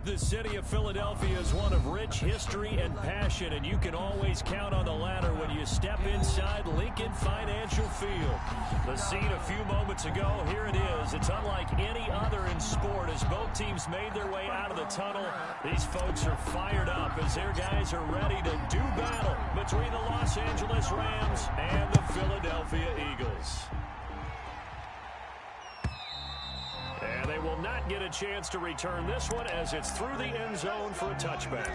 The city of Philadelphia is one of rich history and passion, and you can always count on the latter when you step inside Lincoln Financial Field. The scene a few moments ago, here it is. It's unlike any other in sport as both teams made their way out of the tunnel. These folks are fired up as their guys are ready to do battle between the Los Angeles Rams and the Philadelphia Eagles. And they will not get a chance to return this one as it's through the end zone for a touchback.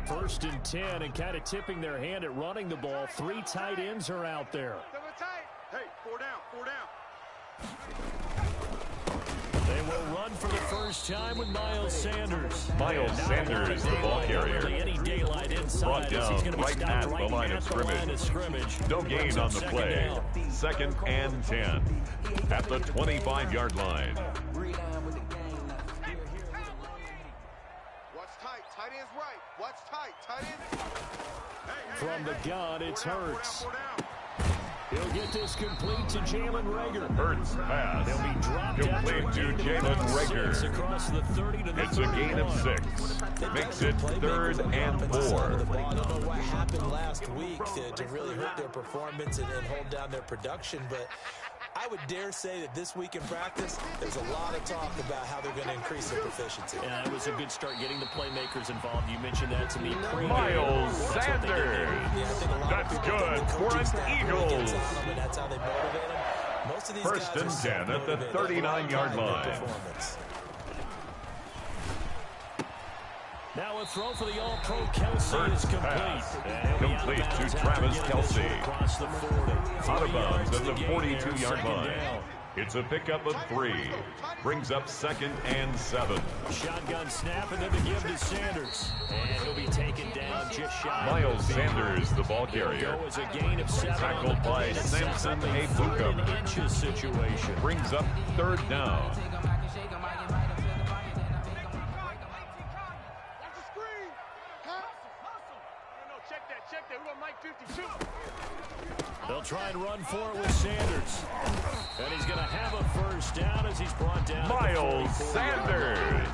First and 10, and kind of tipping their hand at running the ball. Three tight ends are out there. Hey, four down. They will run for the first time with Miles Sanders. Miles Sanders, the ball carrier. Any daylight inside, Brought down he's going to be right at stopped the line of scrimmage. No gain on the play. Second and 10 at the 25-yard line. Watch tight. Tight end's right. Watch tight. Tight end. From the gun, it's Hurts. He'll get this complete to Jalen Reagor. Hurts pass. They'll be dropped complete to Jalen Reagor. Across the 30 to the It's a gain of 6. Makes it 3rd and 4. I don't know what happened last week to really hurt their performance and hold down their production, but I would dare say that this week in practice, there's a lot of talk about how they're going to increase their proficiency. Yeah, it was a good start getting the playmakers involved. You mentioned that to me. Miles Sanders. That's good for an Eagles. That's how they motivate them. Most of these First and 10 at the 39-yard line. Now a throw for the All-Pro Kelce is complete. Complete to Travis Kelce. Across the 40. Out of bounds at the 42-yard line. It's a pickup of 3. Brings up 2nd and 7. Shotgun snap and then the give to Sanders. And he'll be taken down just shy. Miles Sanders, the ball carrier. As a gain of 7. Tackled by Samson Ebukam. Situation. Brings up 3rd down. They'll try and run for it with Sanders. And he's going to have a first down as he's brought down. Miles Sanders.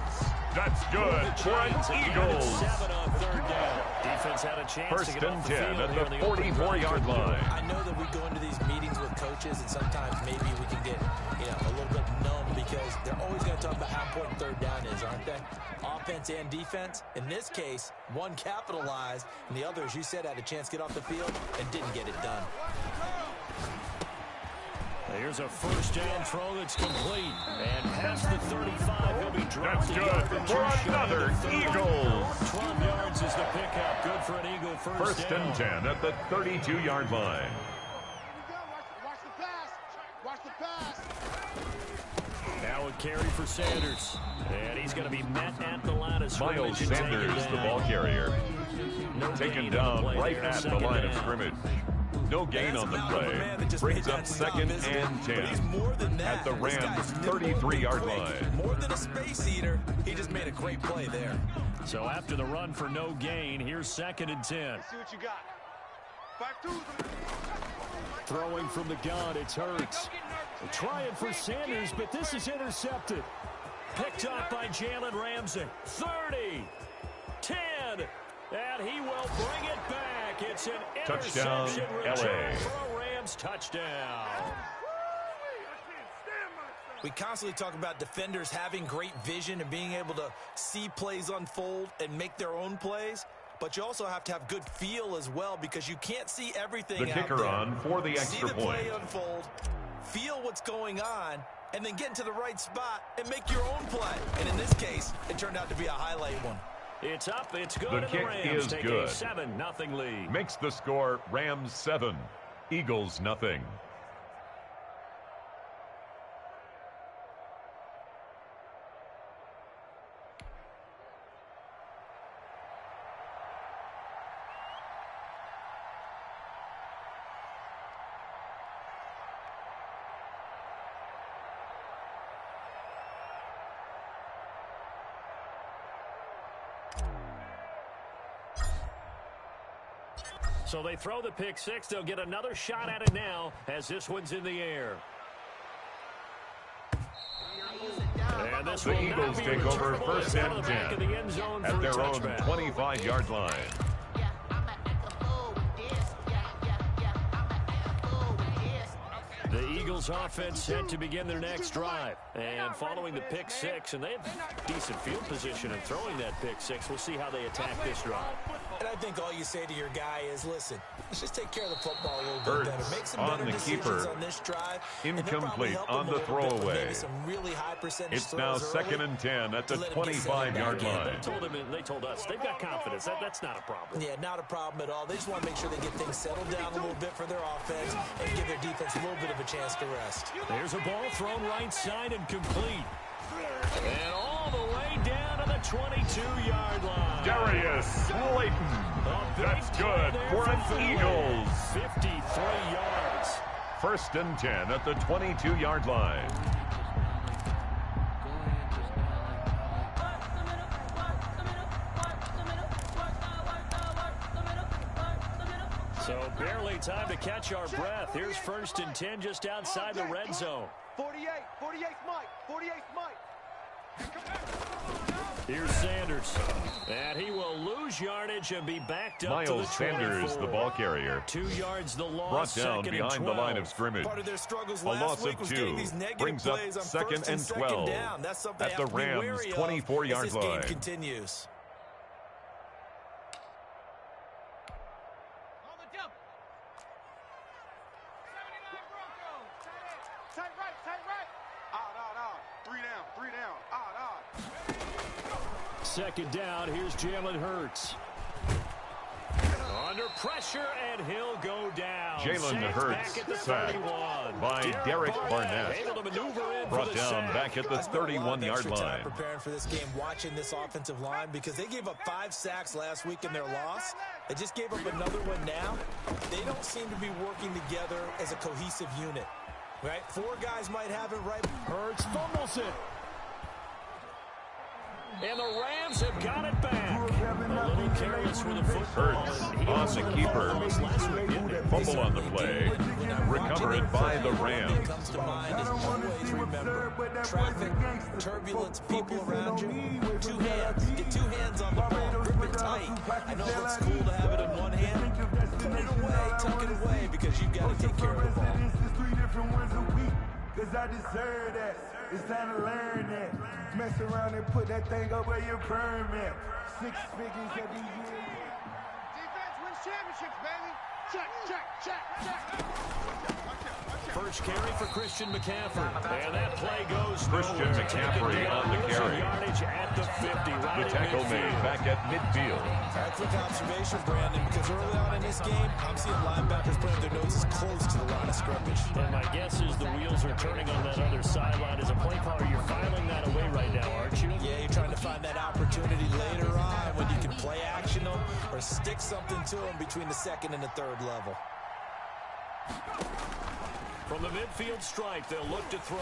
That's good for an Eagles. 7 on 3rd down. Defense had a chance First to get and off 10 the at field the 44-yard line. I know that we go into these meetings with coaches, and sometimes maybe we can get a little bit numb because they're always going to talk about how important 3rd down is, aren't they? Offense and defense. In this case, one capitalized, and the other, as you said, had a chance to get off the field and didn't get it done. Here's a first down throw that's complete. And past the 35, he'll be dropped. That's good for another Eagles. 12 yards is the pickup. Good for an Eagle First down. and 10 at the 32-yard line. Watch the pass. Watch the pass. Now a carry for Sanders. And he's going to be met at the line of scrimmage. Miles Sanders, the ball carrier. Taken down right at the line of scrimmage. No gain on the play. Brings up 2nd and 10 at the Rams' 33-yard line. More than a space eater, he just made a great play there. So after the run for no gain, here's 2nd and 10. See what you got. 5-2. Throwing from the gun, it's Hurts. Trying for Sanders, but this is intercepted. Picked up by Jalen Ramsey. 30, 10, and he will bring it back. It's an Touchdown, return for a Rams touchdown. We constantly talk about defenders having great vision and being able to see plays unfold and make their own plays. But you also have to have good feel as well because you can't see everything The kicker out there. on for the extra see the point. play unfold, feel what's going on, and then get into the right spot and make your own play. And in this case, it turned out to be a highlight one. It's up, it's good. The and kick the Rams is take good. A 7-0 lead. Makes the score Rams 7, Eagles nothing. So they throw the pick six. They'll get another shot at it now as this one's in the air. And this the Eagles take over first and 10 at their own 25-yard line. The Eagles offense set to begin their next drive. And following the pick six, and they have decent field position in throwing that pick six. We'll see how they attack this drive. And I think all you say to your guy is, listen, let's just take care of the football a little bit better. Make some better decisions on this drive. Incomplete on the throwaway. Some really high percentage it's now second and 10 at the 25-yard line. They told us they've got confidence. That's not a problem. Yeah, not a problem at all. They just want to make sure they get things settled down a little bit for their offense and give their defense a little bit of a chance to rest. There's a ball thrown right side and complete. And all the way down to the 22-yard line. Darius Slayton. That's good for an Eagles. 53 yards. First and 10 at the 22-yard line. So barely time to catch our breath. Here's first and 10 just outside the red zone. 48 Mike. 48 Mike. Here's Sanders. And he will lose yardage and be backed up to the 24. Miles Sanders, the ball carrier. 2 yards the loss. Brought down behind the line of scrimmage. Part of their struggles a loss of 2 brings up second and 12 at the Rams' 24-yard line. Game continues. Second down, here's Jalen Hurts. Under pressure, and he'll go down. Jalen Hurts sacked by Derek Barnett. Brought down back at the 31-yard line. Preparing for this game, watching this offensive line, because they gave up 5 sacks last week in their loss. They just gave up another one now. They don't seem to be working together as a cohesive unit. Right? 4 guys might have it right. Hurts fumbles it. And the Rams have got it back. A little careless with the football. Hurts on the keeper. Fumble on the play. Recovered by the Rams. What comes to mind is always remember traffic, turbulence, people around you. 2 hands. Get 2 hands on the ball. Grip it tight. I know it looks cool to have it in one hand. Put it away. Tuck it away because you've got to take care of the ball. Cause I deserve that. It's time to learn that. Mess around and put that thing up where your permit. 6 figures every year. Defense wins championships, baby. Check. First carry for Christian McCaffrey. And that play goes Christian McCaffrey on the carry. Yardage at the 50. The tackle made back at midfield. Quick observation, Brandon, because early on in this game, I'm seeing linebackers putting their noses close to the line of scrimmage. And my guess is the wheels are turning on that other sideline. As a play caller, you're filing that away right now, aren't you? Yeah, you're trying to find that opportunity later on when you can play action them or stick something to them between the second and the third level. From the midfield stripe, they'll look to throw.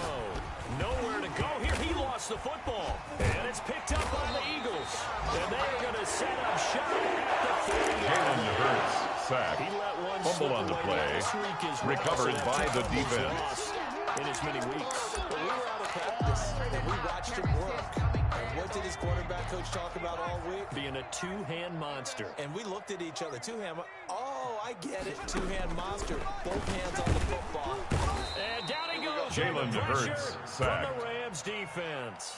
Nowhere to go here. He lost the football. And it's picked up on the Eagles. And they are going to set up shop at the 30. Jalen Hurts sacked. He let one Fumble on the play. Recovered by the defense. In as many weeks. But we were out of practice, and we watched him work. And what did his quarterback coach talk about all week? Being a 2-hand monster. And we looked at each other. 2-hand. Oh, I get it. 2-hand monster. Both hands on the football. And down he goes. Jalen Hurts sacked. From the Rams defense.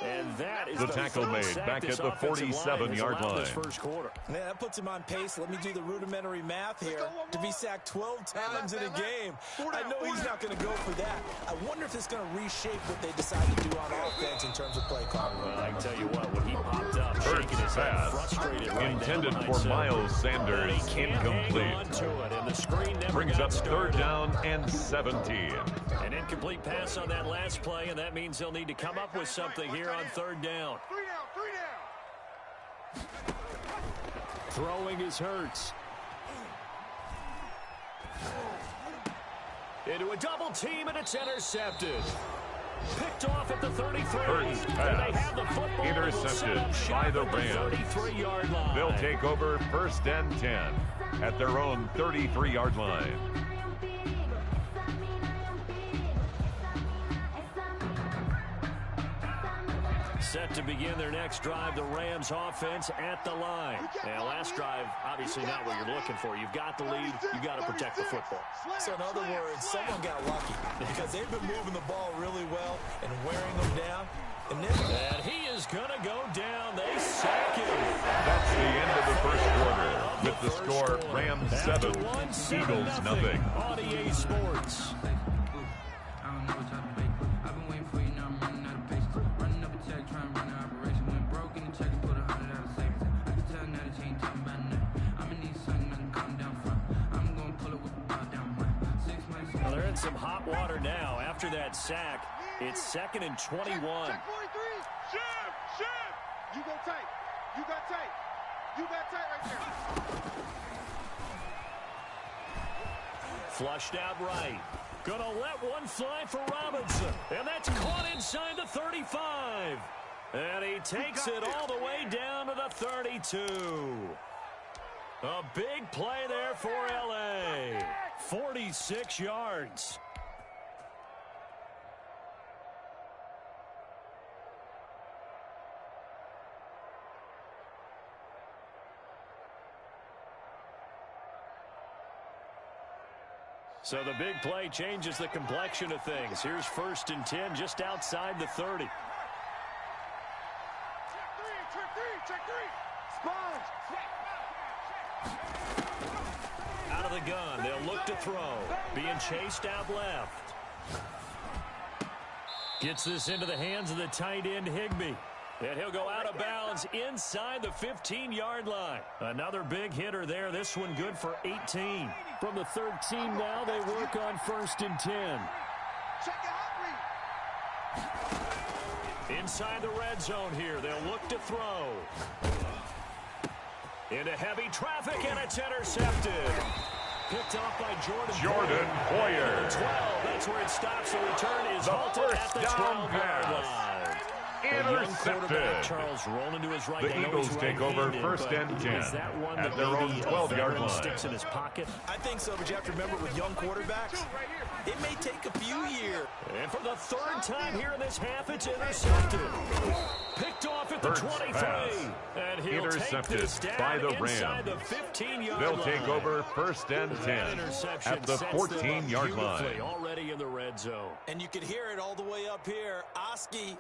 And that is the tackle made back at the 47-yard line. This first quarter. Man, that puts him on pace. Let me do the rudimentary math here. To be sacked 12 times in a game. I know he's not going to go for that. I wonder if it's going to reshape what they decide to do on offense in terms of play calling. Well, I can tell you what, when he popped up, shaking his head, frustrated right intended for Miles Sanders, incomplete. Brings up third down and 17. An incomplete pass on that last play, and that means they'll need to come up with something here on third down. 3 down. Throwing is Hurts. Into a double team, and it's intercepted. Picked off at the 33. First And pass. they have the football. Intercepted by the Rams. 33-yard line. They'll take over 1st and 10 at their own 33-yard line. Set to begin their next drive, the Rams offense at the line. And last drive, obviously not what you're looking for. You've got the lead. You've got to protect the football. So in other words, someone got lucky because they've been moving the ball really well and wearing them down. And he is going to go down. They sack him. That's the end of the first quarter. With the score, Rams 7, Eagles nothing. On EA Sports. Well, they're in some hot water now. After that sack, it's 2nd and 21. Check 43. Shift. You go tight. You got tight. You got tight right there. Flushed out right. Gonna let one fly for Robinson. And that's caught inside the 35. And he takes it all the way down to the 32. A big play there for L.A. 46 yards. So the big play changes the complexion of things. Here's 1st and 10 just outside the 30. Check three. Sponge. Out of the gun. They'll look to throw. Being chased out left. Gets this into the hands of the tight end, Higbee. And he'll go out of bounds inside the 15-yard line. Another big hitter there. This one good for 18. From the 13 now, they work on 1st and 10. Check your hot read. Inside the red zone here. They'll look to throw. Into heavy traffic, and it's intercepted. Picked off by Jordan Poyer. 12. That's where it stops. The return is The halted at the first down 12-yard line. Intercepted. Charles rolling to his right. The Eagles take over 1st and 10 at their own 12-yard line. Sticks in his pocket. I think so, but you have to remember with young quarterbacks, it may take a few years. And for the 3rd time here in this half, it's intercepted. Picked off at the 23. And he'll intercepted take this down by the inside Rams. the 15-yard They'll line. take over 1st and 10 at the 14-yard line. Already in the red zone. And you could hear it all the way up here. Oski,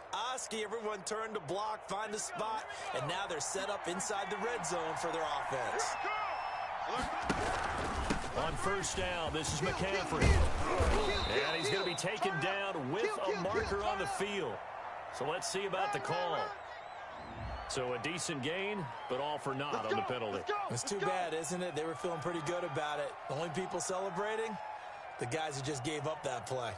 everyone turned to block, find a spot, and now they're set up inside the red zone for their offense. On 1st down, this is McCaffrey. And he's going to be taken down with a marker on the field. So let's see about the call. So a decent gain, but all for naught on the penalty. It's too bad, isn't it? They were feeling pretty good about it. The only people celebrating, the guys who just gave up that play.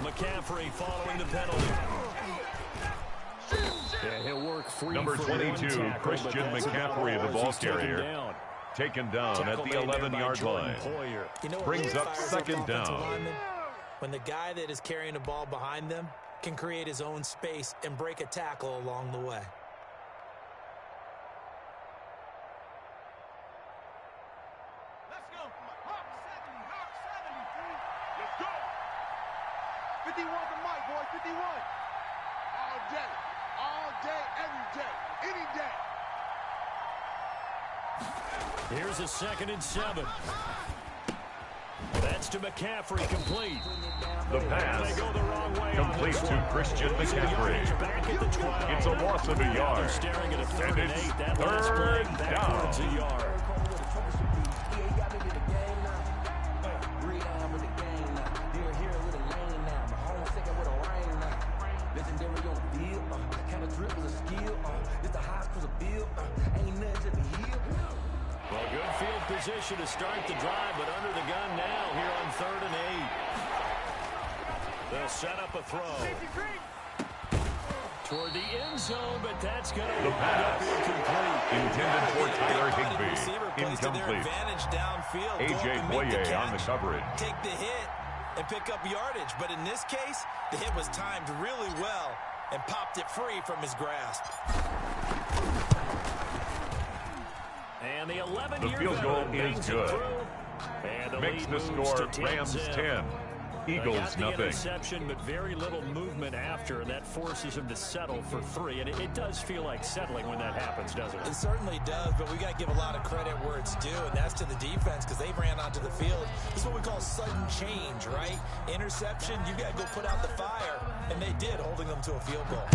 McCaffrey following the penalty. Yeah, he'll work free. Number 22, Christian McCaffrey, the ball carrier, taken down at the 11-yard line. You know, brings up 2nd down. When the guy that is carrying the ball behind them can create his own space and break a tackle along the way. Let's go. Hawk 70. Let's go. 51 for Mike, boys. 51. All day, every day, any day. Here's a 2nd and 7. That's to McCaffrey, complete. The pass They go the wrong way complete to Christian McCaffrey. Back at the 12. It's a loss of a yard. They're staring at a 3rd and 8. That last 3rd play backwards a yard. position to start the drive, but under the gun now here on 3rd and 8. They'll set up a throw toward the end zone, but that's going to wind up incomplete. Intended for Tyler Higbee. Incomplete. Incomplete. Downfield. A.J. Boye on the coverage. Take the hit and pick up yardage. But in this case, the hit was timed really well and popped it free from his grasp. And the 11-year The field goal is good. And the Makes the lead moves score to Rams 10-10. 10. Eagles nothing. Interception, but very little movement after, and that forces him to settle for 3. And it does feel like settling when that happens, doesn't it? It certainly does, but we got to give a lot of credit where it's due, and that's to the defense because they ran onto the field. This is what we call sudden change, right? Interception, you got to go put out the fire, and they did, holding them to a field goal.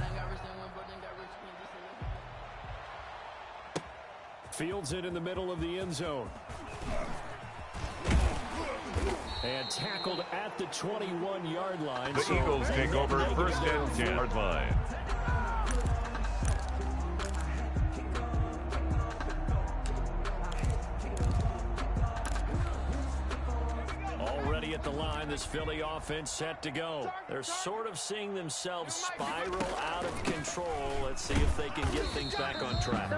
Fields it in the middle of the end zone. And tackled at the 21-yard line. The Eagles take over 1st and 10-yard line. Already at the line, this Philly offense set to go. They're sort of seeing themselves spiral out of control. Let's see if they can get things back on track.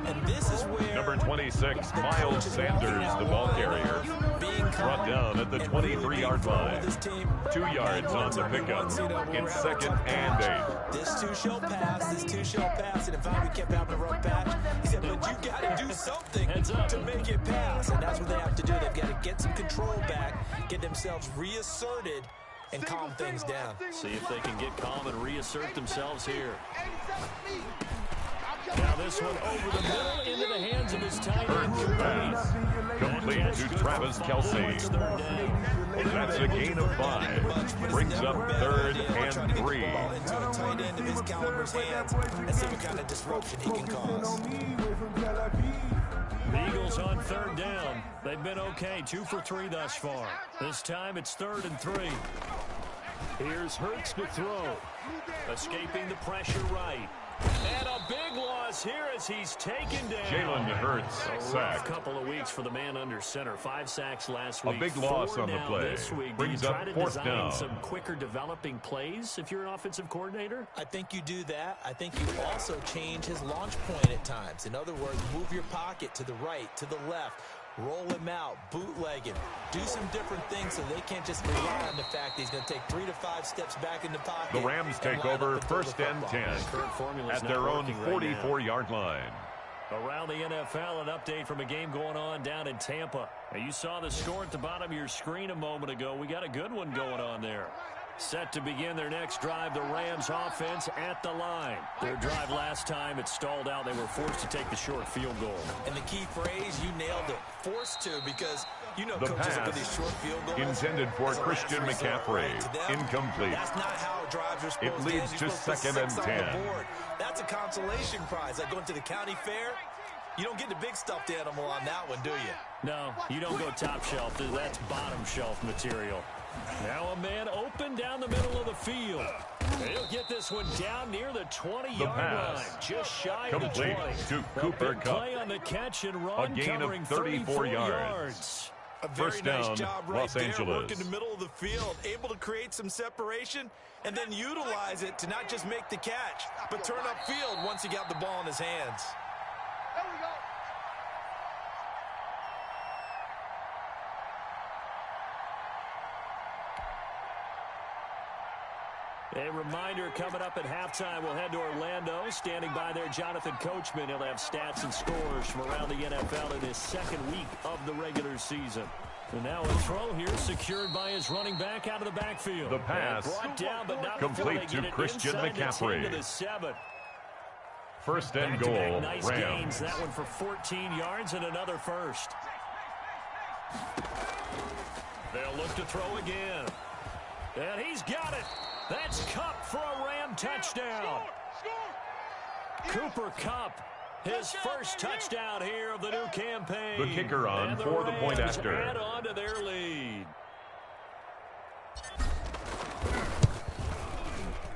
And this is where Number 26, Miles Sanders, the ball carrier, brought down at the 23-yard line. 2 yards on the pickup in 2nd and 8. This two shall pass, and if we kept having a rough patch, he said, but you got to do something to make it pass, and that's what they have to do. They've got to get some control back, get themselves reasserted, and calm things down. See if they can get calm and reassert themselves here. Now this one over the middle into the hands of his tight end. Pass. Complete to Travis Kelce. That's a gain of 5. Brings up 3rd and 3. Into a tight end of his caliber's hands and see what kind of disruption he can cause. The Eagles on 3rd down. They've been okay, 2 for 3 thus far. This time it's 3rd and 3. Here's Hurts to throw. Escaping the pressure right. And a big loss here as he's taken down. Jalen Hurts sacked. Couple of weeks for the man under center. 5 sacks last week. A big loss on the play. This week. Brings up 4th down. Some quicker developing plays if you're an offensive coordinator? I think you do that. I think you also change his launch point at times. In other words, move your pocket to the right, to the left. Roll him out, bootleg him, do some different things so they can't just rely on the fact that he's going to take 3 to 5 steps back in the pocket. The Rams take over 1st and 10 at their own 44-yard line. Around the NFL, an update from a game going on down in Tampa. Now, you saw the score at the bottom of your screen a moment ago. We got a good one going on there. Set to begin their next drive, the Rams offense at the line. Their drive last time, it stalled out. They were forced to take the short field goal. And the key phrase, you nailed it, forced to, because you know the coaches look at pass these short field goals. Intended for Christian McCaffrey. Right Incomplete. That's not how drives are supposed it leads to 2nd and 10. That's a consolation prize. Like going to the county fair, you don't get the big stuffed animal on that one, do you? No, you don't go top shelf. That's bottom shelf material. Now a man open down the middle of the field. He'll get this one down near the 20-yard line, just shy of the 20. To Cooper Kupp. Play on the catch and run, a gain covering of 34 yards. A very 1st nice down, job right Los there, Angeles. work in the middle of the field, able to create some separation, and then utilize it to not just make the catch, but turn upfield once he got the ball in his hands. There we go. A reminder coming up at halftime, we'll head to Orlando. Standing by there, Jonathan Coachman. He'll have stats and scores from around the NFL in his 2nd week of the regular season. And now a throw here secured by his running back out of the backfield. The pass brought down, but not complete to Christian McCaffrey. To the 7. 1st and Back-to-back goal, nice Rams. gains. That one for 14 yards and another first. They'll look to throw again. And he's got it. That's Kupp for a Ram touchdown. Cooper Kupp, his first touchdown here of the new campaign. The kicker on for the point after. Add on to their lead.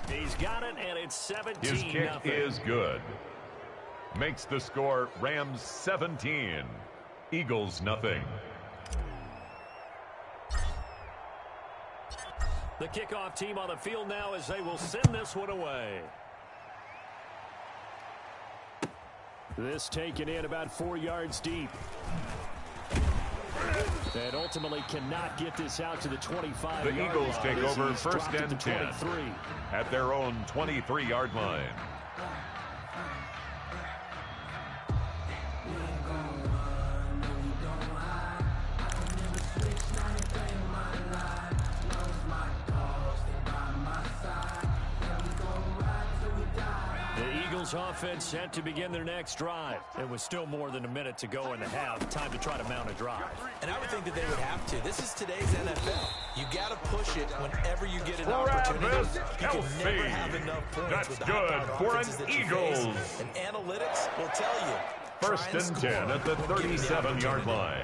He's got it, and it's 17-0. His kick is good. Makes the score Rams 17. Eagles nothing. The kickoff team on the field now as they will send this one away. This taken in about 4 yards deep. And ultimately cannot get this out to the 25. The Eagles take over first and 10 at their own 23-yard line. Offense set to begin their next drive. It was still more than a minute to go in the half. Time to try to mount a drive. And I would think that they would have to. This is today's NFL. You got to push it whenever you get an opportunity. You can never have enough points. That's good for an Eagles. And analytics will tell you. First and 10 at the 37-yard line.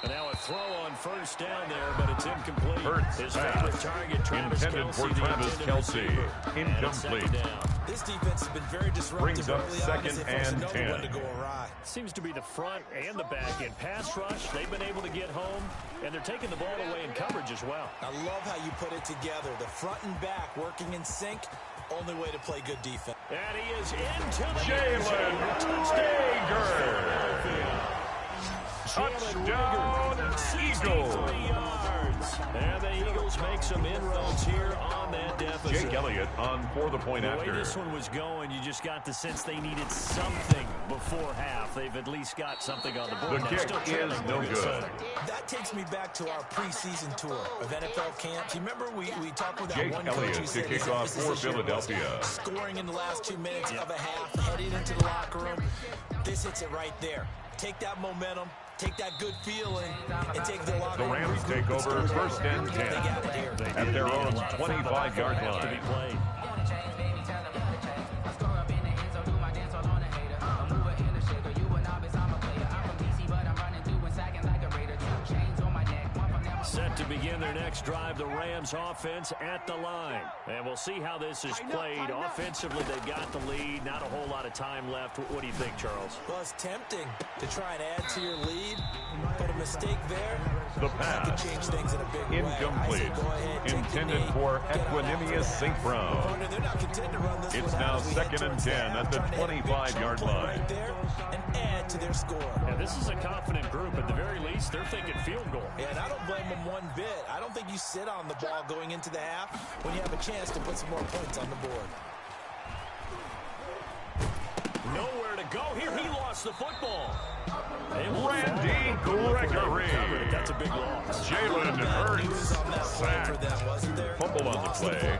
And now a throw on first down there, but it's incomplete. His favorite target, intended for Travis Kelce. Incomplete. This defense has been very disruptive. Brings up second and 10. To go awry. Seems to be the front and the back end. Pass rush, they've been able to get home, and they're taking the ball away in coverage as well. I love how you put it together. The front and back working in sync. Only way to play good defense. And he is into the Jalen Rager. Touchdown, Eagles. And the Eagles make some inroads here on that deficit. Jake Elliott on for the point after. The way this one was going, you just got the sense they needed something before half. They've at least got something on the board. The kick is no good. That takes me back to our preseason tour of NFL camps. You remember we talked with that Jake one Elliott coach who to kick off for Philadelphia. Scoring in the last 2 minutes of a half, heading into the locker room. This hits it right there. Take that momentum. Take that good feeling and take the locker room. The Rams take over first and 10 at their own 25-yard line. Set to begin their next drive, the Rams offense at the line. And we'll see how this is played. Offensively, they've got the lead. Not a whole lot of time left. What do you think, Charles? Well, it's tempting to try and add to your lead, but a mistake there, the pass can change things in a big incomplete. Way. Intended for Equanimous St. Brown. It's now second and 10 at the 25-yard line. Right there and add to their score. Yeah, this is a confident group. At the very least, they're thinking field goal. Yeah, and I don't blame them one bit. I don't think you sit on the ball going into the half when you have a chance to put some more points on the board. Nowhere to go here. He lost the football. Randy Gregory. That's a big loss. Jalen Hurts sacked. Fumble on the play.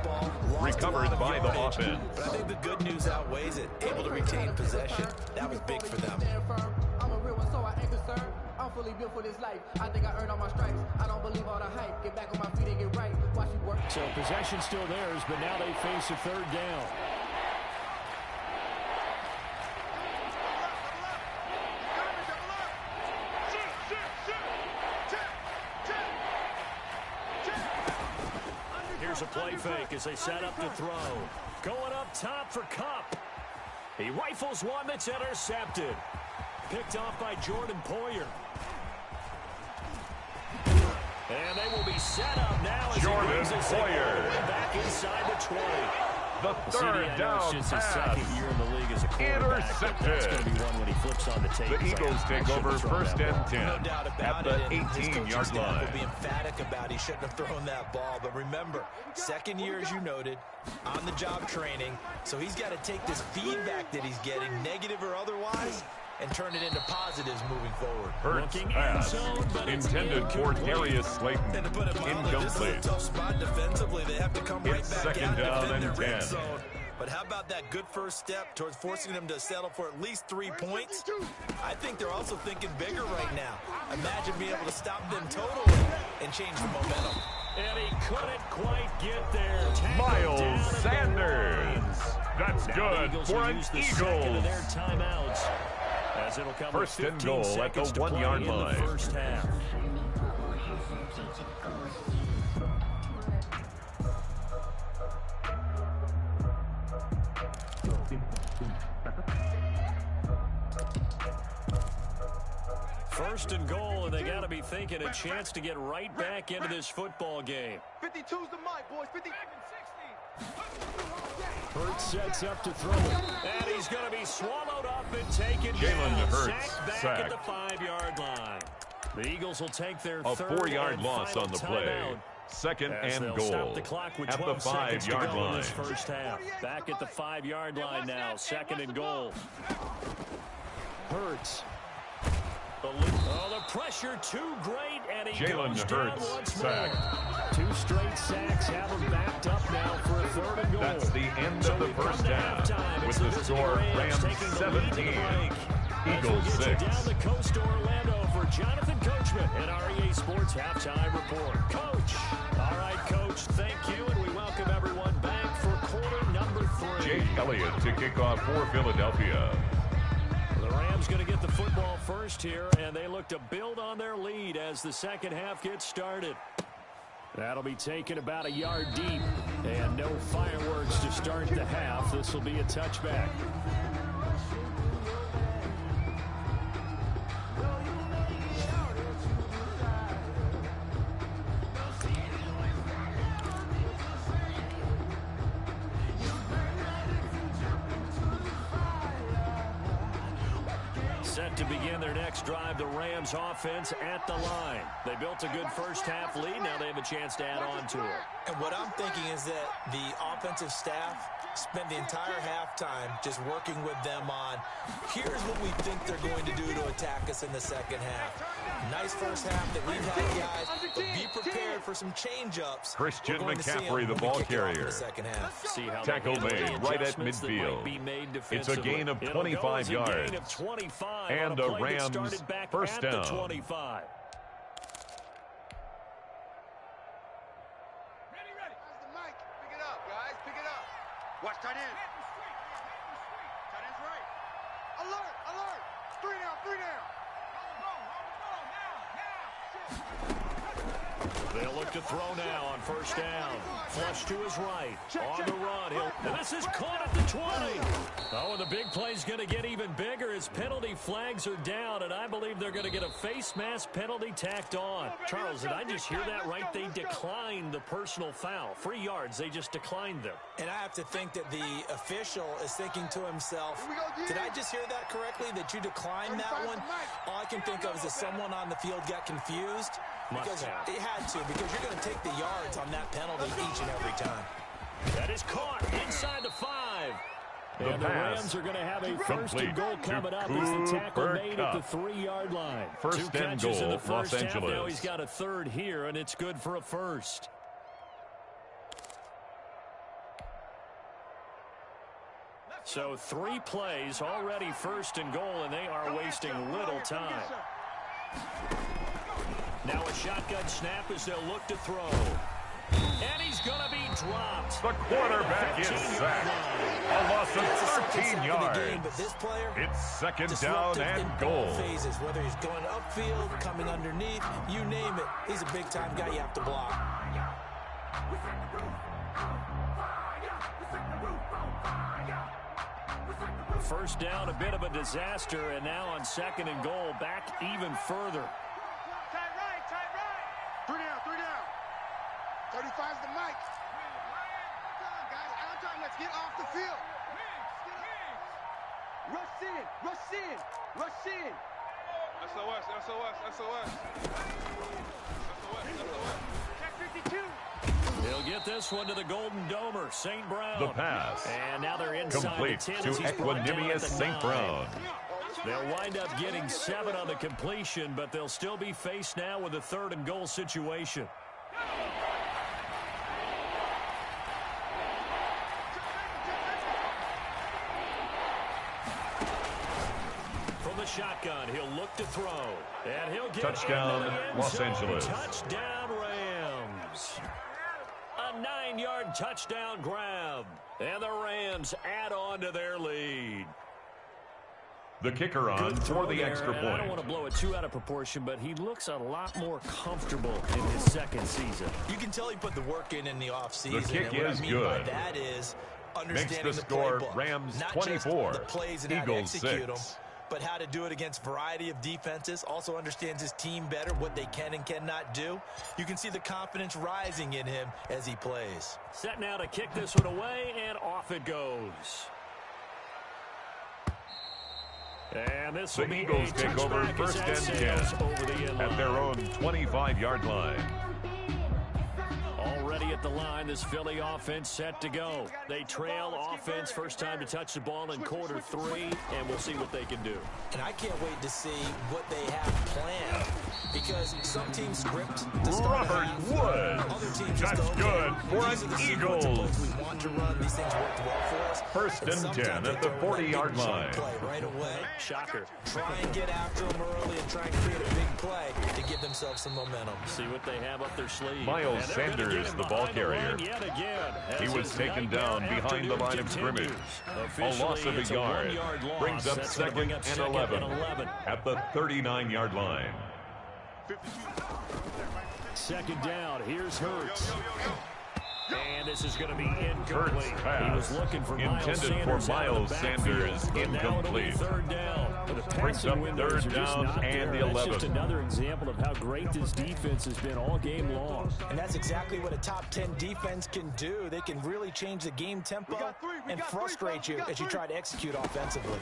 Recovered by the offense. But I think the good news outweighs it. Able to retain possession. That was big for them. I'm a real one, so I ain't concerned. I'm fully built for this life. I think I earned all my stripes. I don't believe all the hype. Get back on my feet and get right. Watch you work. So possession still theirs, but now they face a third down. Here's a play fake as they set up to throw. Going up top for Kupp. He rifles one that's intercepted. Picked off by Jordan Poyer. And they will be set up now as Jordan Poyer back inside the 20. The third down his pass. Second year in the league as a quarterback. Intercepted. That's going to be one when he flips on the tape. The Eagles take over first and 10 no doubt at about the it. 18-yard line. Will be emphatic about he shouldn't have thrown that ball. But remember, second year, as you noted, on-the-job training. So he's got to take this feedback that he's getting, negative or otherwise, and turn it into positives moving forward. Hurts pass intended for Darius Slayton. Incomplete. This is a tough spot defensively. They have to come right It's back second out down and defend and their red 10. zone. But how about that good first step towards forcing them to settle for at least 3 points? I think they're also thinking bigger right now. Imagine being able to stop them totally and change the momentum. And he couldn't quite get there. Miles Sanders. That's good for an Eagles. Their timeouts. As it'll come First and 15 goal at the seconds to 1-yard play in line. the first half. First and goal, and they got to be thinking a chance to get right back into this football game. 52's the mic, boys. 50. Hurts sets up to throw it. And he's going to be swallowed up and taken Jalen down. Hurts Back at the 5-yard line. The Eagles will take their third 4-yard loss on the play. Second and goal stop the clock with at the 5-yard line. In this first half. Back at the 5-yard line now. Second and goal. Hurts. Oh, the pressure too great, and he goes down once more. 2 straight sacks have him backed up now for a third and goal. That's the end of the first half. With the score, Rams 17, Eagles 6. Down the coast to Orlando for Jonathan Coachman and our EA Sports Halftime Report. Coach. All right, Coach, thank you, and we welcome everyone back for quarter number 3. Jake Elliott to kick off for Philadelphia. The Rams going to get the football first here, and they look to build on their lead as the second half gets started. That'll be taken about a yard deep, and no fireworks to start the half. This will be a touchback. Set to begin their next drive, the Rams offense at the line. They built a good first half lead. Now they have a chance to add on to it. And what I'm thinking is that the offensive staff spent the entire halftime just working with them on, here's what we think they're going to do to attack us in the second half. Nice first half that we've had, guys, but be prepared for some change-ups. Christian McCaffrey, the ball carrier. Tackle made right at midfield. It's a gain of 25 yards. And the Rams first down. 25. Ready. How's the mic? Pick it up, guys. Pick it up. Watch tight end. Tight end's right. Alert, alert. 3 down, 3 down. They'll look to throw now on first down. Flush to his right. On the run. And this is caught at the 20. Oh, and the big play's going to get even bigger as penalty flags are down, and I believe they're going to get a face mask penalty tacked on. Charles, did I just hear that right? They declined the personal foul. 3 yards, they just declined them. And I have to think that the official is thinking to himself, did I just hear that correctly, that you declined that one? All I can think of is that someone on the field got confused. Because it had to, because you're going to take the yards on that penalty each and every time. That is caught inside the 5. And the Rams are going to have a first and goal coming up as the tackle made at the 3-yard line. First and goal, in the first Los half. Angeles. Now he's got a third here, and it's good for a first. So 3 plays, already first and goal, and they are wasting little time. Now a shotgun snap as they'll look to throw. And he's going to be dropped. The quarterback is sacked. A loss of 13 yards. But this player, it's second down and goal. Phases, whether he's going upfield, coming underneath, you name it. He's a big-time guy you have to block. First down, a bit of a disaster, and now on second and goal, back even further. Tight right. 3 down, 3 down. 35's the mic. Come on, guys. Out of time. Let's get off the field. Rush in. Rush in. Rush in. SOS. Check 52. He'll get this one to the Golden Domer, St. Brown. The pass. And now they're inside complete the 10 to as he's brought down Equanimous at the St. 9. Brown. They'll wind up getting 7 on the completion, but they'll still be faced now with a third and goal situation. From the shotgun, he'll look to throw. And he'll get touchdown, Los Angeles. Touchdown, Rams. A 9-yard touchdown grab. And the Rams add on to their lead. The kicker on for the extra point. I don't want to blow it too out of proportion, but he looks a lot more comfortable in his second season. You can tell he put the work in the offseason. The kick and what is I mean good. By that is Makes understanding the score playbook, Rams not 24, just the plays and how to Eagles execute 6. them, but how to do it against a variety of defenses, also understands his team better, what they can and cannot do. You can see the confidence rising in him as he plays. Set now to kick this one away, and off it goes. And this will The be Eagles take over first and 10 at their own 25-yard line. Already at the line, this Philly offense set to go. They trail offense, first time to touch the ball in quarter 3, and we'll see what they can do. And I can't wait to see what they have planned, because some teams script to start Robert half. Woods. Other teams That's just go, good for these are the an sequence of Eagles. plays we want to run. These things work well for us. First and 10 at the 40-yard line. Play right away. Shocker. Try and get after them early and try and create a big play to give themselves some momentum. See what they have up their sleeve. Miles Sanders, the ball carrier. Yet again, He was taken down behind the line of scrimmage. A loss of a yard brings up second and 11 at the 39-yard line. Second down, here's Hurts. And this is going to be incomplete. Hurts pass. He was looking for Intended for Miles Sanders, incomplete. Third down. Brings up third down and 11. That's just another example of how great this defense has been all game long. And that's exactly what a top 10 defense can do. They can really change the game tempo and frustrate you as you try to execute offensively.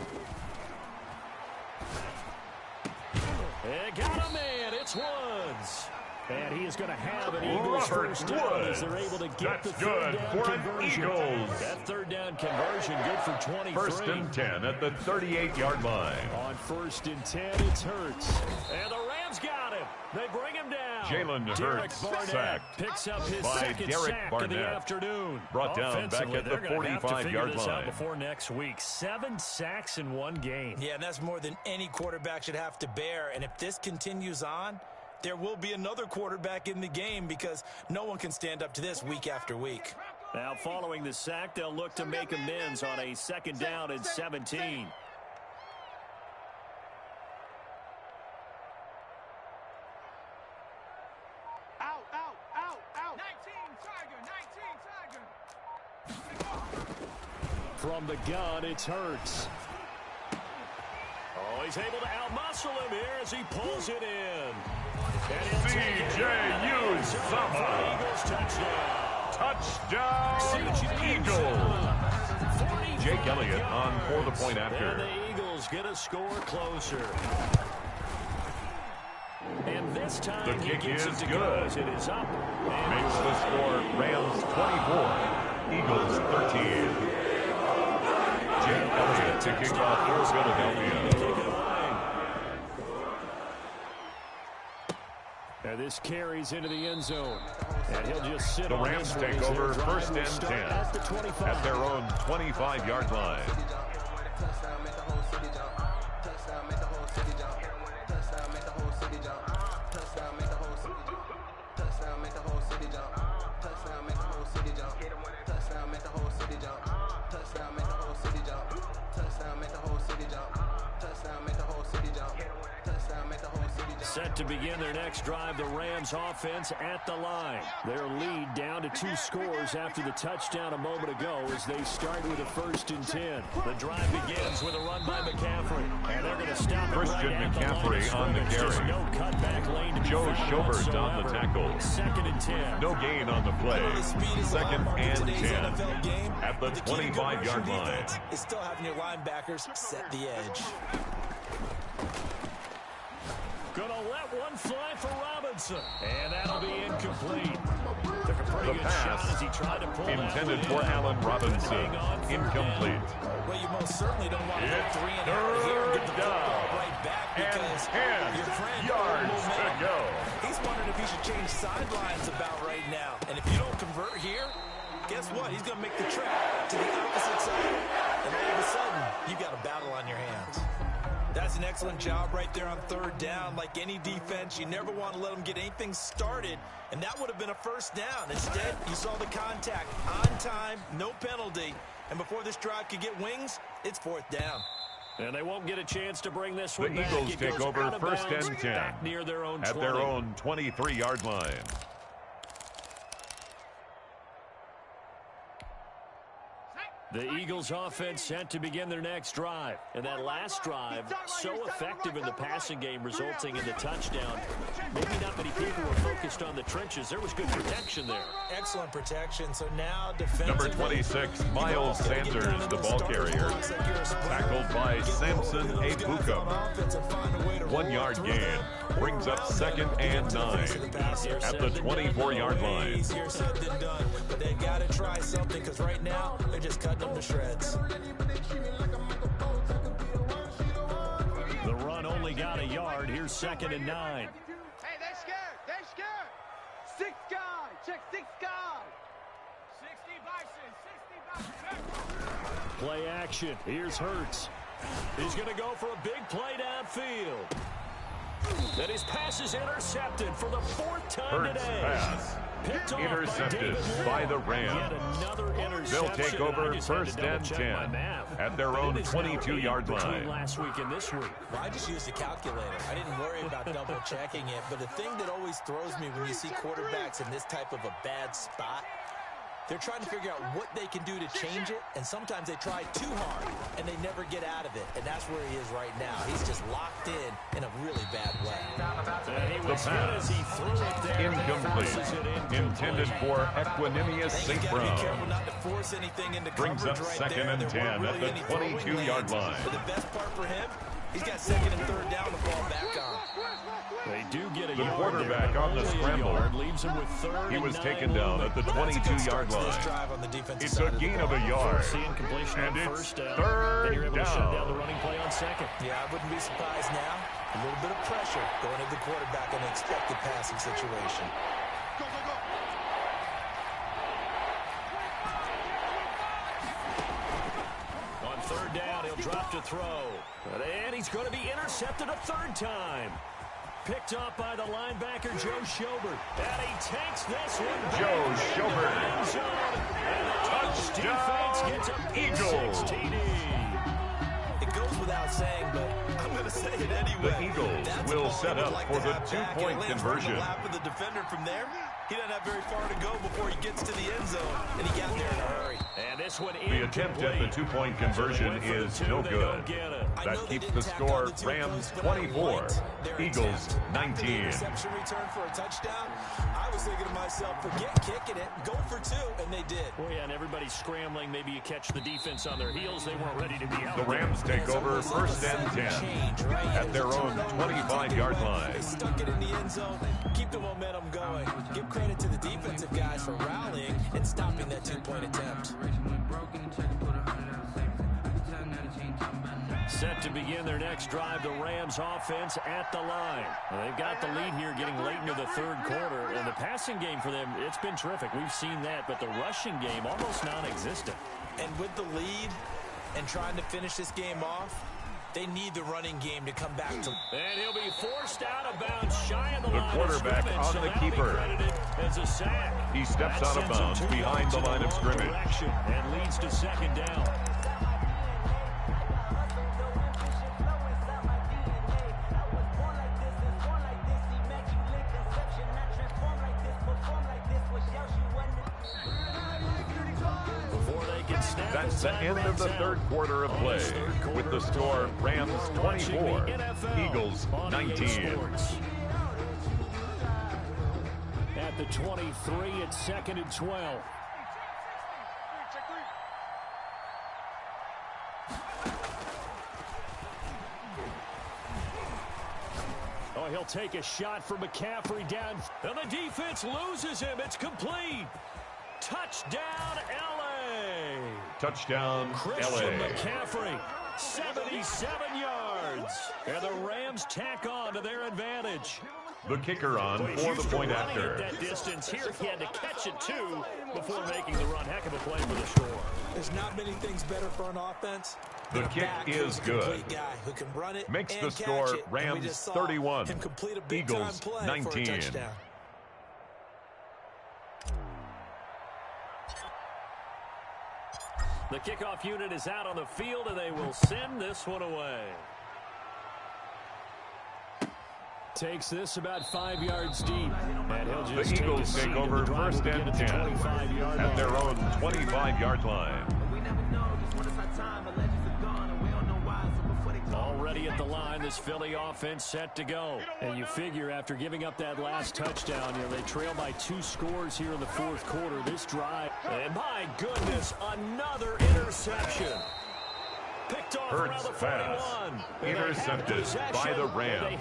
They got a man. It's Woods. And he is going to have an Eagles first down as they're able to get the third down conversion. That third down conversion good for 23. First and 10 at the 38-yard line. On first and 10, it's Hurts. And the Rams got him. They bring him down. Jalen Hurts sacked picks up his by second Derek sack Barnett. of the afternoon. Brought down back at the 45-yard line. Before next week, 7 sacks in one game. Yeah, and that's more than any quarterback should have to bear. And if this continues on, there will be another quarterback in the game, because no one can stand up to this week after week. Now, following the sack, they'll look to make amends on a second down and 17. Out, out, out, out. 19 Tiger. From the gun, it's Hurts. Oh, he's able to outmuscle him here as he pulls it in. C.J.U.Sama. Eagles touchdown. Touchdown, Eagles. Jake Elliott on for the point after. And the Eagles get a score closer. And this time The kick he gets is it to good. go as it is up. And Makes the score Rams 24, Eagles 13. Jake Elliott to kick off for Philadelphia. And this carries into the end zone. And he'll just sit The on Rams this one take as their over drive first will and start 10 at the 25. at their own 25-yard line. Touchdown, make the whole city jump. Touchdown, make the whole city jump. Touchdown, make the whole city jump. Touchdown, make the whole city jump. Touchdown, make the whole city jump. Touchdown, make the whole city jump. Touchdown, make the whole city jump. Touchdown, make the whole city jump. Touchdown, make the whole city jump. Touchdown, make the whole city jump. Touchdown, make the whole city jump. Set to begin their next drive, the Rams offense at the line. Their lead down to 2 scores after the touchdown a moment ago as they start with a first and 10. The drive begins with a run by McCaffrey. And they're going to stop Christian right McCaffrey on the There's carry. no cutback lane to be Joe found Schobert on the whatsoever. tackle. Second and 10. No gain on the play. The speed is Second a lot in and today's 10 NFL game, at the but key to good 25-yard rushing line. defense is still having your linebackers set the edge. Gonna let one fly for Robinson. And that'll be incomplete. Took a pretty The good pass shot as he tried to pull that intended one for in. Allen Robinson. Hang on for Incomplete. Well, you most certainly don't want to go It's 3 and out here and get the third football down. right back, And because 10 your friend yards to go. He's wondering if he should change sidelines about right now. And if you don't convert here, guess what? He's going to make the trek to the opposite side. And all of a sudden, you've got a battle on your hands. That's an excellent job right there on third down. Like any defense, you never want to let them get anything started, and that would have been a first down. Instead, you saw the contact on time, no penalty, and before this drive could get wings, it's fourth down. And they won't get a chance to bring this The one back. Eagles It take goes over out of first bounds, and 10 back near their own at 20. their own 23-yard line. The Eagles offense set to begin their next drive. And that last drive, so effective in the passing game, resulting in the touchdown. Maybe not many people were focused on the trenches. There was good protection there. Excellent protection. So now defensively, Number 26, Miles Sanders, the ball carrier. Tackled by Samson Ebukam. 1 yard gain. Brings up 2nd and 9 at the 24-yard line. Easier said than done, but they got to try something because right now they're just cutting them to shreds. The run only got a yard. Here's 2nd and 9. Hey, they're scared. They're scared. 6 guys. Check 6 guys. 60 Bison. Play action. Here's Hurts. He's going to go for a big play downfield. And his pass is intercepted for the 4th time Hurts today. pass. Intercepted by the Rams. They'll take over 1st and 10 at their own 22-yard line. Last week and this week. Well, I just used a calculator. I didn't worry about double checking it. But the thing that always throws me when you see quarterbacks in this type of a bad spot, they're trying to figure out what they can do to change it, and sometimes they try too hard, and they never get out of it. And that's where he is right now. He's just locked in a really bad way. The pass, incomplete, intended for Equanimous St. Be Brown. careful not to force anything into Brings up coverage right 2nd there. and There 10 weren't at really the any throwing 22-yard lanes. line. But the best part for him, he's got 2nd and 3rd down to fall back on. They do get a The yard quarterback there, on the only a scramble. yard, leaves him with 3rd He was and taken 9 down at the movement. 22-yard line. It's a gain of a yard. See incompletion And on it's 1st down. 3rd And you're able to shut down the down. running play on 2nd. Yeah, I wouldn't be surprised now. A little bit of pressure going at the quarterback in an expected passing situation. Go, go, go. On 3rd down, he'll drop to throw. And he's going to be intercepted a 3rd time. Picked up by the linebacker, Joe Schobert. And he takes this one back. Joe Schobert. End zone. And the Touchdown, defense gets a Eagles. 6 TD. It goes without saying, but I'm going to say it anyway. The Eagles That's will a ball set he would up like for to the have back, and it two-point lands conversion. on the lap of the defender from there. He doesn't have very far to go before he gets to the end zone, and he got there in a hurry. And this one The attempt at the two-point conversion is no good. That keeps the score Rams 24, Eagles 19. Interception return for a touchdown. I was thinking to myself, forget kicking it, go for 2, and they did. Well, yeah, and everybody's scrambling. Maybe you catch the defense on their heels. They weren't ready to be out. The Rams take over 1st and 10 at their own 25-yard line. They stuck it in the end zone. Keep the momentum going. Give credit to the defensive guys for rallying and stopping that 2-point attempt. Set to begin their next drive, the Rams offense at the line. Well, they've got the lead here getting late into the 3rd quarter, and the passing game for them, it's been terrific. We've seen that, but the rushing game almost non-existent. And with the lead and trying to finish this game off, they need the running game to come back to. And he'll be forced out of bounds, shy of the line quarterback of scrimmage, on so the that'll be keeper. credited as a sack. He steps That out of sends him bounds 2 behind yards the in line of wrong scrimmage. direction and leads to 2nd down. That's the end of the 3rd quarter of play, with the score Rams 24, Eagles 19. At the 23, it's 2nd and 12. Oh, he'll take a shot for McCaffrey down. And the defense loses him. It's complete. Touchdown, L.A. Touchdown, Christian LA. McCaffrey, 77 yards. And the Rams tack on to their advantage. The kicker on for the point after. That distance here, he had to catch it too before making the run. Heck of a play for the score. There's not many things better for an offense. The kick is good. Guy who can run it Makes and the score catch it. And we Rams just saw 31, him complete a big-time Eagles play 19. For a touchdown. The kickoff unit is out on the field, and they will send this one away. Takes this about 5 yards deep. And he'll just The Eagles take over 1st and 10 at their own 25-yard line. the line. This Philly offense set to go. And you figure after giving up that last touchdown, they trail by 2 scores here in the fourth quarter. This drive, and my goodness, another interception. Picked off around the 41. Intercepted by the Rams.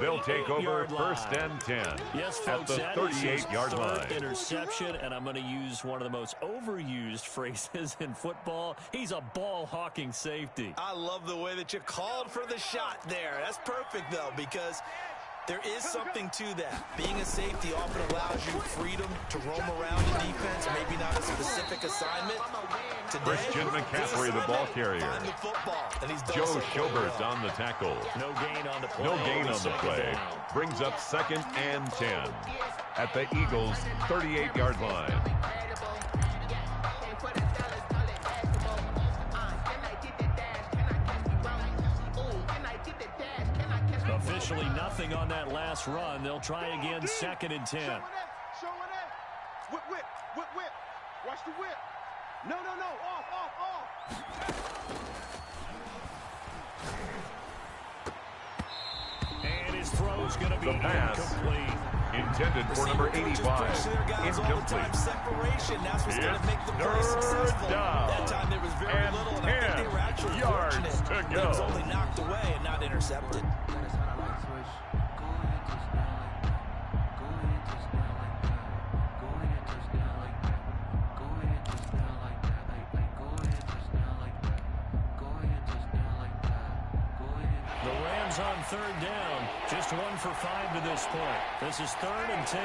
They'll take over first and 10 yes, folks, at the 38-yard line. Interception, and I'm going to use one of the most overused phrases in football. He's a ball-hawking safety. I love the way that you called for the shot there. That's perfect, though, because there is something to that. Being a safety often allows you freedom to roam around in defense, maybe not a specific assignment. Today, Christian McCaffrey, the ball carrier. The football, and he's Joe Schobert on the tackle. No gain on the play. No gain on the play. Brings up second and 10 at the Eagles' 38-yard line. Officially nothing on that last run. They'll try again, second and 10. Show it. Whip, whip, whip, whip. Watch the whip. No. Off. And his throw's going to be The pass incomplete. Intended for number 85. Incomplete. Separation. That's what's going to make the play Third successful. down. That time there was very And little, and I think they were actually 10 yards fortunate to that go. it was only knocked away and not intercepted. On third down, just 1 for 5 to this point. This is 3rd and 10.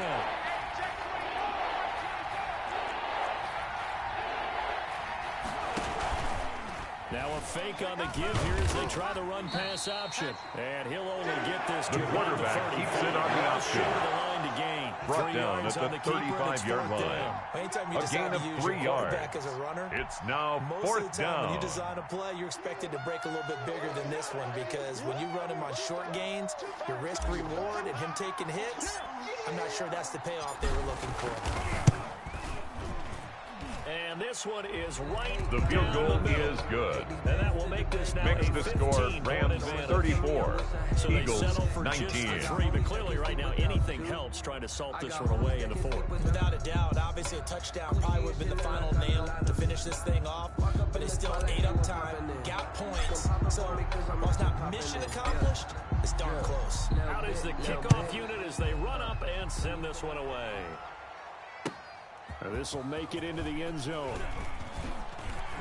Now a fake on the give here as they try the run-pass option. And he'll only get this to The quarterback keeps it on the option. the line to gain. Brought down at the 35-yard line. Anytime you A decide gain to of use 3 your yards. quarterback as a runner, It's now most fourth of the time down. when you design a play, you're expected to break a little bit bigger than this one, because when you run him on short gains, your risk reward and him taking hits, I'm not sure that's the payoff they were looking for. And this one is right. The field goal down the middle. is good. And that will make this now Makes a the score 15-point Rams advantage. 34, So they Eagles settle for 19. just the 3, but clearly right now anything helps trying to salt this one away in the 4th. Without a doubt, obviously a touchdown probably would have been the final nail to finish this thing off, but it still ate up time, got points, so while it's not mission accomplished, it's darn close. Out is the kickoff unit as they run up and send this one away. This will make it into the end zone.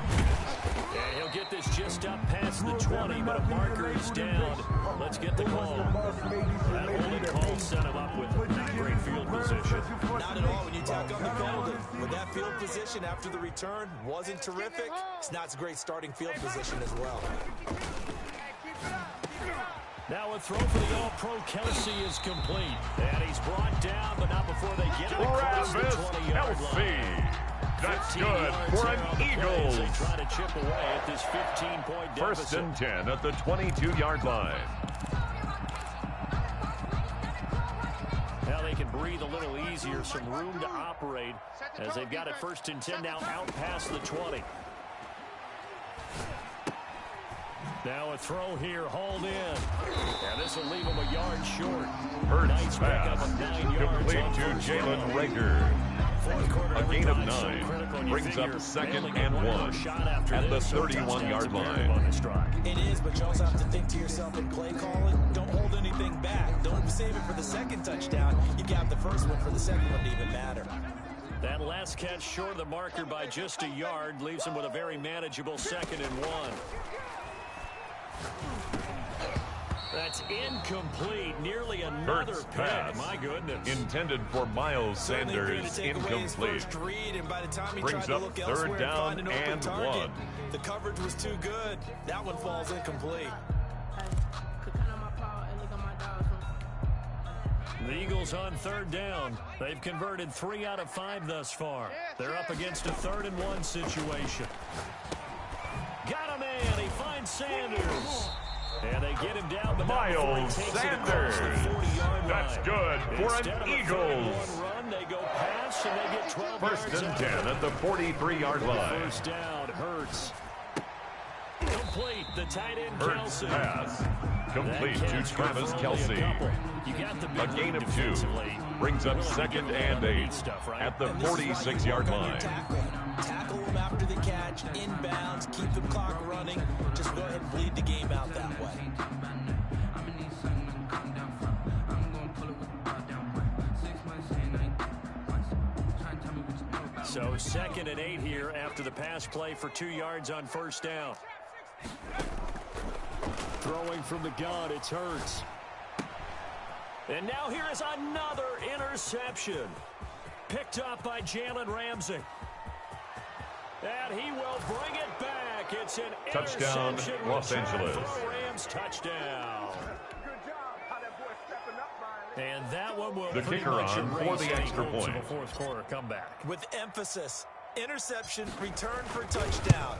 And he'll get this just up past the 20, but a marker is down. Let's get the call. That holding call set him up with not great field position. Not at all when you tack on the penalty. With that field position after the return wasn't terrific, it's not a great starting field position as well. Now a throw for the All-Pro Kelsey is complete. And he's brought down, but not before they get him across the 20-yard line. That's good for an Eagles. They try to chip away at this 15-point deficit. First and 10 at the 22-yard line. Now they can breathe a little easier, some room to operate as they've got it first and 10 now out past the 20. Now a throw here, hauled in. And this will leave him a yard short. Hurts pickup pass. of 9 yards Complete on to first Jalen down. Rager. Fourth quarter, A every gain of drive so 9. critical, and you Brings figure up second they only and get one 1 more shot after at the this, so 31-yard touchdowns are line. on this drive. It is, but you also have to think to yourself in play calling, don't hold anything back. Don't save it for the second touchdown. You got the first one for the second one to even matter. That last catch short of the marker by just a yard leaves him with a very manageable second and 1. That's incomplete. Nearly another Hurts pick. pass. My goodness. Intended for Miles Sanders. Incomplete. And by the time he Brings tried to up look third elsewhere down and find an open and target, 1. the coverage was too good. That one falls incomplete. The Eagles on third down. They've converted 3 out of 5 thus far. They're up against a 3rd and 1 situation. Got a man. He finds Sanders. And they get him down, but not before he Miles takes Sanders. it across the 40-yard That's line. good for Instead an of a Eagles. 3-and-1 run, they go pass, and they get 12 First yards and out. 10 at the 43-yard line. First down, Hurts. Complete complete. The tight end, Hurts Kelce. pass. Complete to Travis Kelce. A gain of 2. Brings up second and 8 at the 46-yard line. Tackle him after the catch, inbounds, keep the clock running. Just go ahead and bleed the game out that way. So 2nd and 8 here after the pass play for 2 yards on first down. Throwing from the gun, it's Hurts. And now here is another interception. Picked up by Jalen Ramsey. And he will bring it back. It's an Touchdown, interception. Los Angeles. Rams touchdown. And that one will The kicker on for the extra point. The fourth quarter comeback. With emphasis, interception, return for touchdown.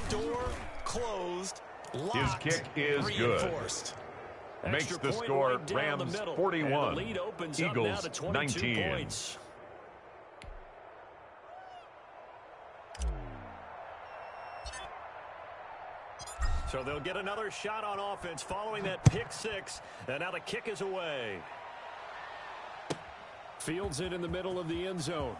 Door closed, locked, His kick is reinforced. good. Makes the Extra score point right down the Rams middle. 41, And the lead opens up now Eagles to 22 19. points. So they'll get another shot on offense following that pick 6. And now the kick is away. Fields it in the middle of the end zone.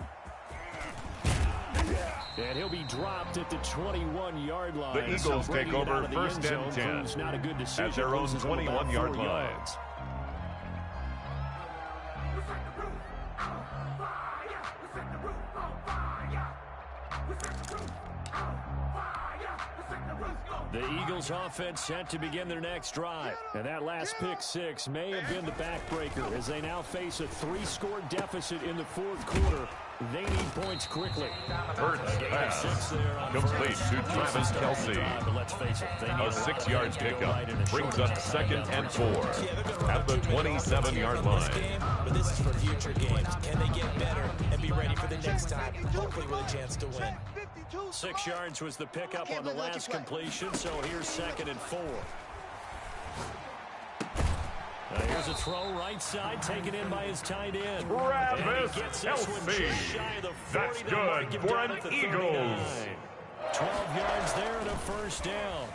And he'll be dropped at the 21-yard line. The Eagles take over 1st and 10 not a good decision. at their own 21-yard line. The Eagles offense set to begin their next drive. And that last pick 6 may have been the backbreaker as they now face a 3-score deficit in the 4th quarter. They need points quickly. Hurts pass. Complete to Travis Kelce. A 6-yard pickup brings up 2nd and 4 at the 27-yard line. But this is for future games. Can they get better and be ready for the next time, hopefully with a chance to win? 6 yards was the pickup on the last completion, so here's 2nd and 4. Here's a throw right side, taken in by his tight end. Travis Kelce. That's good for an Eagles. 12 yards there and a first down.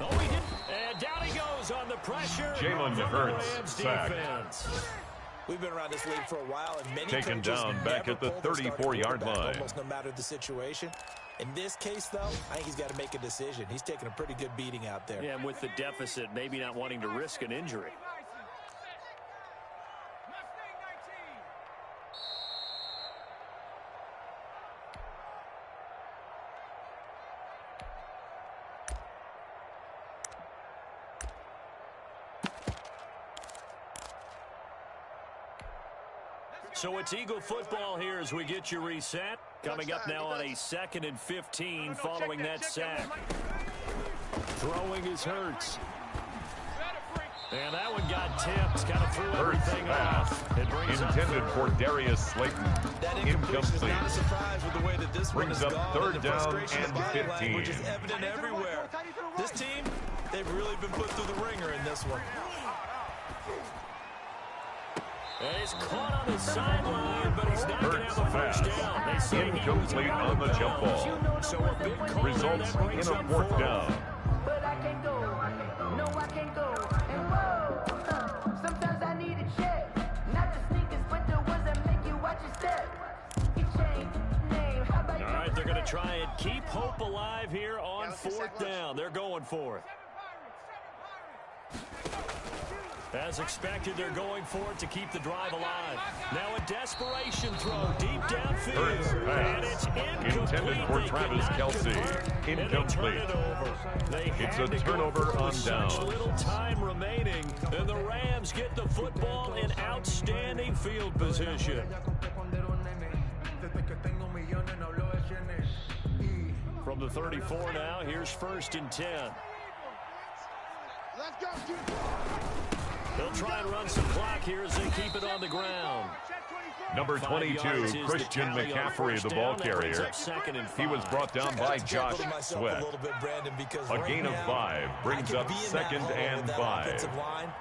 Oh, he did. And down he goes on the pressure. Jalen Hurts sacked. We've been around this league for a while, and many Taken coaches down back never at the pull their starting 34-yard quarterback, line. almost no matter the situation. In this case, though, I think he's got to make a decision. He's taking a pretty good beating out there. Yeah, and with the deficit, maybe not wanting to risk an injury. So it's Eagle football here as we get you reset. Coming up now on a 2nd and 15 following that sack. Throwing is Hurts. And that one got tipped. Kind of threw everything off. It brings intended up for Darius Slayton. That incompletion is not a surprise with the way that this Brings one up has gone. 3rd down and 15. Which is evident everywhere. This team, they've really been put through the ringer in this one. And he's caught on the sideline, but he's not going to have a first down. They say incomplete on the jump ball. So a big call results that in brings a up 4th down. But I can't go. No, I can't go. And whoa, sometimes I need a check. Not the sneakers, but the ones that make you watch your step. You change name. How about All right, they're going to try and keep hope alive here on 4th down. They're going for it. As expected, they're going for it to keep the drive alive. Now a desperation throw deep downfield. And it's incomplete. Intended for Travis Kelce. Incomplete. It's a turnover on down. Such little time remaining, and the Rams get the football in outstanding field position. From the 34 now, here's 1st and 10. Let's go, They'll try and run some clock here as they keep it on the ground. Number 22, Christian McCaffrey, the ball carrier. He was brought down by Josh Sweat. A gain of 5 brings up 2nd and 5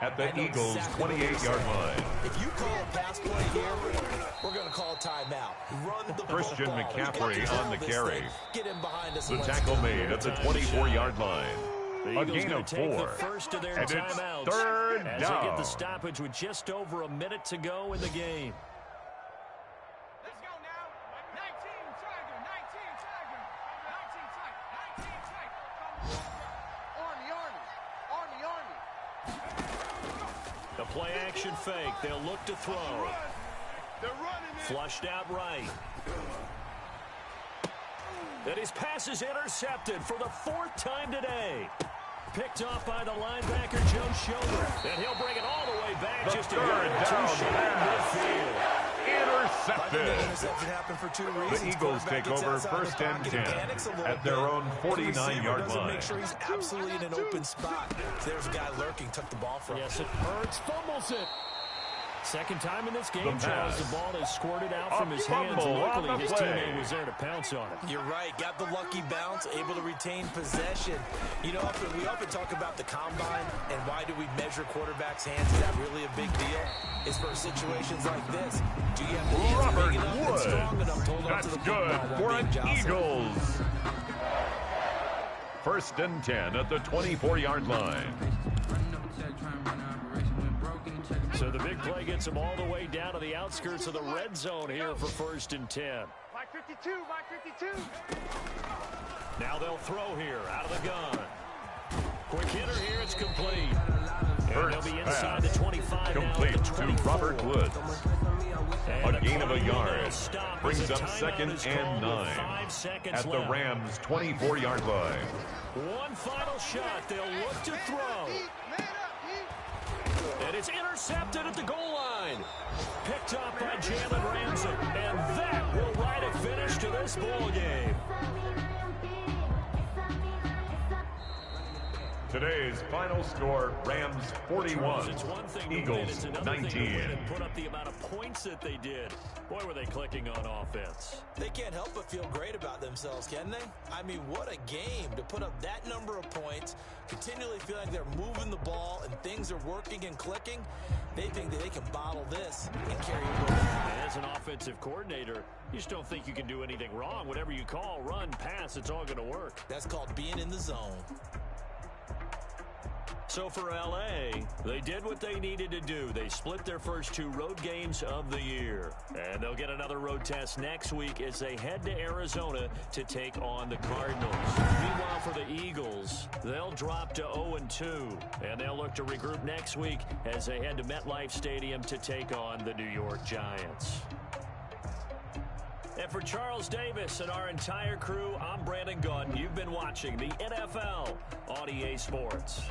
at the Eagles' 28-yard line. If you call a pass play here, we're going to call timeout. Run the Christian football. McCaffrey on the carry. Get in behind us. The tackle made at the 24-yard line. The A Eagles gain going of to take 4. the first of their And it's timeouts third as down. they get the stoppage with just over a minute to go in the game. Let's go now. 19 Tiger, 19 Tiger, 19 Tiger, 19 Tiger. Army, Army. The play action fake. They'll look to throw. They're running it. Flushed out right. And his pass is intercepted for the 4th time today. Picked off by the linebacker, Joe Shoulder. And he'll bring it all the way back. The just a third yard or two down short of midfield. Intercepted. Interception happened for 2 reasons. The Eagles take over first and 10 at their own 49-yard line. Make sure he's absolutely in an open spot. There's a guy lurking, took the ball from him. Yes, it hurts. Fumbles it. Second time in this game, The Charles, pass. the ball has squirted out A from his hands. fumble on Luckily, the his play. teammate was there to pounce on it. You're right. Got the lucky bounce, able to retain possession. You know, we often talk about the combine and why do we measure quarterbacks' hands. Is that really a big deal? It's for situations like this. Do you have the hands Robert big enough and strong enough to hold on That's to the good football for while an being jostled? Eagles. First and 10 at the 24-yard line. So the big play gets him all the way down to the outskirts of the red zone here for first and 10. Mike 52, Mike 52. Now they'll throw here out of the gun. Quick hitter here, it's complete. And they'll be inside the 25 Complete now at the to 24. Robert Woods. And A gain of a yard stop brings as a up timeout second is and called with 9 5 seconds at the left. Rams' 24-yard line. One final shot. They'll look to throw. Man up, Heat. And it's intercepted at the goal line. Picked up by Jalen Ramsey. And that will write a finish to this ball game. Today's final score, Rams 41, It's one thing to win, Eagles it's another thing to 19. win and put up the amount of points that they did. Boy, were they clicking on offense. They can't help but feel great about themselves, can they? I mean, what a game to put up that number of points, continually feel like they're moving the ball and things are working and clicking. They think that they can bottle this and carry it over. As an offensive coordinator, you just don't think you can do anything wrong. Whatever you call, run, pass, it's all going to work. That's called being in the zone. So for L.A., they did what they needed to do. They split their first 2 road games of the year. And they'll get another road test next week as they head to Arizona to take on the Cardinals. Meanwhile, for the Eagles, they'll drop to 0-2. And they'll look to regroup next week as they head to MetLife Stadium to take on the New York Giants. And for Charles Davis and our entire crew, I'm Brandon Gaudin. You've been watching the NFL on EA Sports.